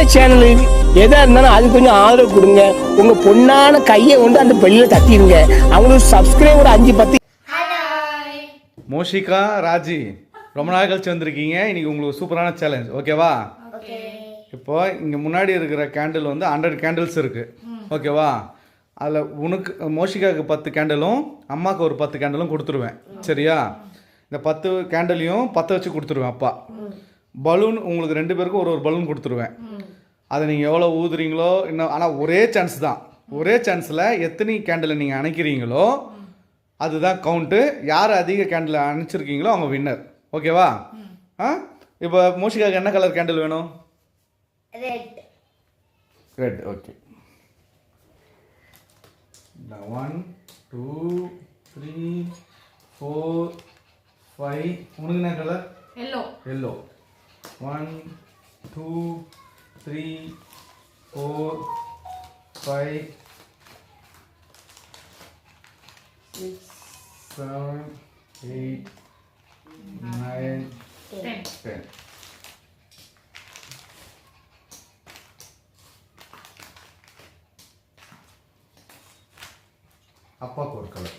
சின்ன சேனலு எதா இருந்தாலும் அது கொஞ்சம் ஆதரவு கொடுங்க. உங்க பொண்ணான கையை கொண்டு அந்த பெல்ல தட்டிடுங்க. அவங்களுக்கு சப்ஸ்கிரைபர் 5-10. மோஷிகா ராஜி ரொம்ப நாள் கழிச்சு வந்திருக்கீங்க. இன்னைக்கு உங்களுக்கு சூப்பரான சேலஞ்ச், ஓகேவா? இப்போ இங்கே முன்னாடி இருக்கிற கேண்டில் வந்து 100 கேண்டில்ஸ் இருக்கு, ஓகேவா? அதில் உனக்கு மோஷிகாவுக்கு 10 கேண்டிலும் அம்மாவுக்கு ஒரு 10 கேண்டிலும் கொடுத்துருவேன், சரியா? இந்த 10 கேண்டிலையும் 10 வச்சு கொடுத்துருவேன். அப்பா பலூன் உங்களுக்கு 2 பேருக்கும் ஒரு பலூன் கொடுத்துருவேன். அதை நீங்கள் எவ்வளோ ஊதுறீங்களோ இன்னும், ஆனால் ஒரே சான்ஸ் தான். ஒரே சான்ஸில் எத்தனை கேண்டிலை நீங்கள் அணைக்கிறீங்களோ அதுதான் கவுண்ட்டு. யார் அதிக கேண்டில் அணைச்சிருக்கீங்களோ அவங்க வின்னர், ஓகேவா? இப்போ மோஷிகாவுக்கு என்ன கலர் கேண்டில் வேணும்? Red, okay. 1 2 3 4 5. உனக்கு என்ன கலர்? எல்லோ. 1 2 3 4 5 6 7 8 9 10. அப்பாவுக்கு ஒரு கலர்.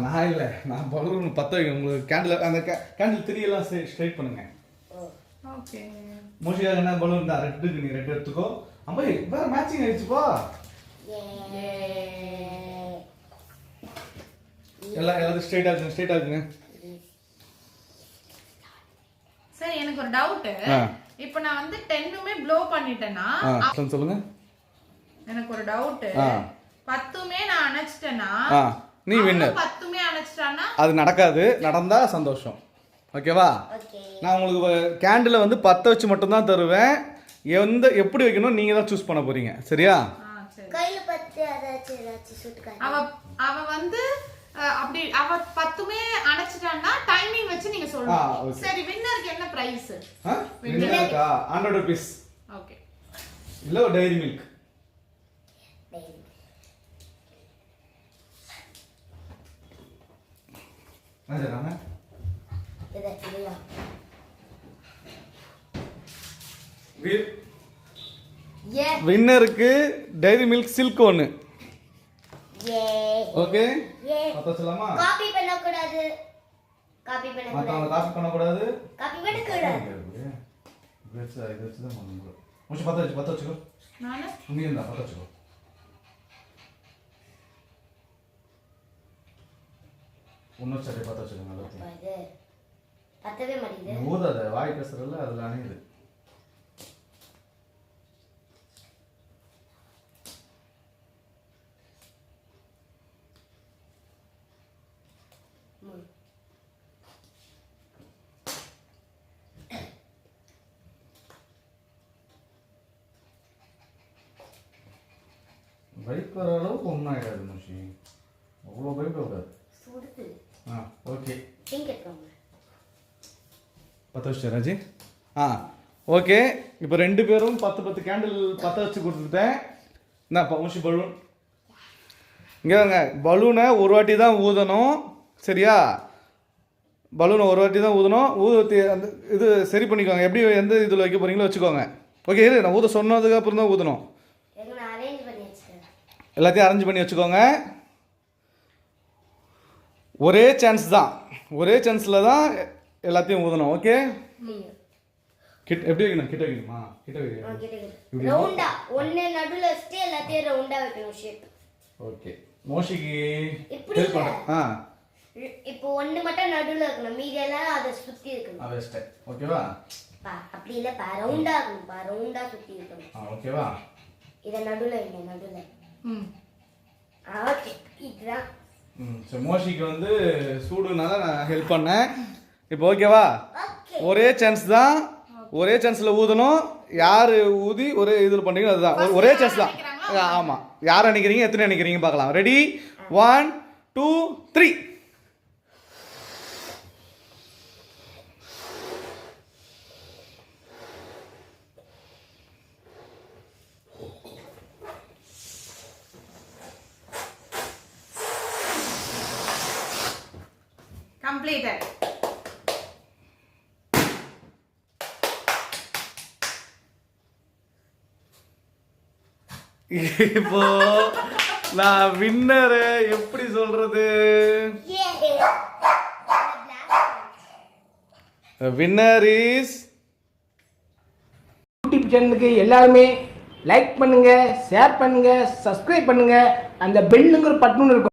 நான் இல்லை, நான் பலூன் 10 வைக்கணும். உங்களுக்கு கேண்டில் அந்த கேண்டில் 3 எல்லாம் ஸ்ட்ரைட் பண்ணுங்க. மோஷிகா என்ன பலூன் தான்? ரெட்டுக்கு நீ ரெட் எடுத்துக்கோ. அம்மா வேற மேட்சிங் ஆயிடுச்சுப்பா. எல்லாரும் ஸ்ட்ரைட் ஆகுங்க. சரி, எனக்கு ஒரு டவுட். இப்போ நான் வந்து 10மே ப்ளோ பண்ணிட்டேனா? சொல்லுங்க. எனக்கு ஒரு டவுட். 10மே நான் அணைச்சிட்டேனா நீ வின்னர். 10மே அணைச்சிட்டானா அது நடக்காது. நடந்தா சந்தோஷம், ஓகேவா? நான் உங்களுக்கு கேண்டில் வந்து 10 வச்சு மட்டும் தான் தருவேன். எப்படி வைக்கணும் நீங்க தான் சூஸ் பண்ண போறீங்க, சரியா? கையில 10 அதாச்சு சுட்டுக்க. அவ வந்து அப்படி அவ 10மே அணைச்சிட்டானா டைமிங் வச்சு நீங்க சொல்லுங்க. சரி, வின்னருக்கு என்ன பிரைஸ்? வின்னருக்கு 100 rupees. ஓகே. இல்ல டைரி மில்க். வின்னருக்கு டைரி மில்க் சில்க் ஒன்னு. ஓகே, பத்த சொல்லலாமா? காப்பி பண்ண கூடாது. காப்பி பண்ண கூடாது. இது தான் பண்ணுங்க. முச்சு பத்த வச்சுக்கோ. நானே நீ என்ன பத்த வச்சுக்கோ. இன்னொரு சட்டை பத்த வச்சுக்கோங்க. நல்லா பத்தவே மாட்டேங்குது. ஊதாத, வாய் பேசுறதுல அதுல அணையுது. பயப்படுற அளவுக்கு ஒன்றும் ஆகிடாது மோஷி, அவ்வளோ பயப்படக்கூடாது. ஓகே, பற்ற வச்சு ராஜி. ஓகே. இப்போ 2 பேரும் 10 கேண்டில் பற்ற வச்சு கொடுத்துட்டேன். என்ன மோஷி பலூன் இங்கே வாங்க. பலூனை ஒரு வாட்டி தான் ஊதணும், சரியா? பலூனை ஒரு வாட்டி தான் ஊதணும். ஊதி அந்த இது சரி பண்ணிக்கோங்க. எப்படி எந்த இதில் வைக்க போகிறீங்களோ வச்சுக்கோங்க. ஓகே, இரு நான் ஊத சொன்னதுக்கு அப்புறம் தான் ஊதணும். எல்லாத்தையும் அரேஞ்ச் பண்ணி வச்சுக்கோங்க. ஒரே சான்ஸ் தான், ஒரே சான்ஸில் தான் எல்லாத்தையும் ஊதணும். ஓகே, எப்படி வைக்கணும்? கிட்ட வைக்கணுமா? கிட்ட வைக்கணும். ரவுண்டா ஒண்ணே நடுவுல வச்சிட்டு எல்லாத்தையும் ரவுண்டா வைக்கணும் ஷேப். ஓகே, மோஷிக்கு ஹெல்ப் பண்ணு. இப்போ ஒண்ணு மட்டும் நடுவுல வைக்கணும், மீதி எல்லாம் அத சுத்தி இருக்கணும். அவஸ்தை, ஓகேவா? அப்படி இல்ல பா, ரவுண்டா இருக்கணும் பா, ரவுண்டா சுத்தி இருக்கணும். ஓகேவா? இத நடுவுல வைங்க, நடுவுல. ஓகே, இதுதான். சரி, மோஷிக்கு வந்து சூடுனால நான் ஹெல்ப் பண்ணேன். இப்போ ஓகேவா? ஒரே சான்ஸ் தான், ஒரே சான்ஸில் ஊதணும். யார் ஊதி ஒரே இதில் பண்ணுறீங்களோ அதுதான் ஒரே சான்ஸ் தான். ஆமாம், யார் நினைக்கிறீங்க, எத்தனை நினைக்கிறீங்க பார்க்கலாம். ரெடி? 1 2 3. Completed. இப்போ நான் வின்னரு எப்படி சொல்றது? வின்னர் இஸ் யூடியூப் சேனலுக்கு எல்லாருமே லைக் பண்ணுங்க, ஷேர் பண்ணுங்க, சப்ஸ்கிரைப் பண்ணுங்க. அந்த பெல்லுங்கிற பட்டன் இருக்கும்.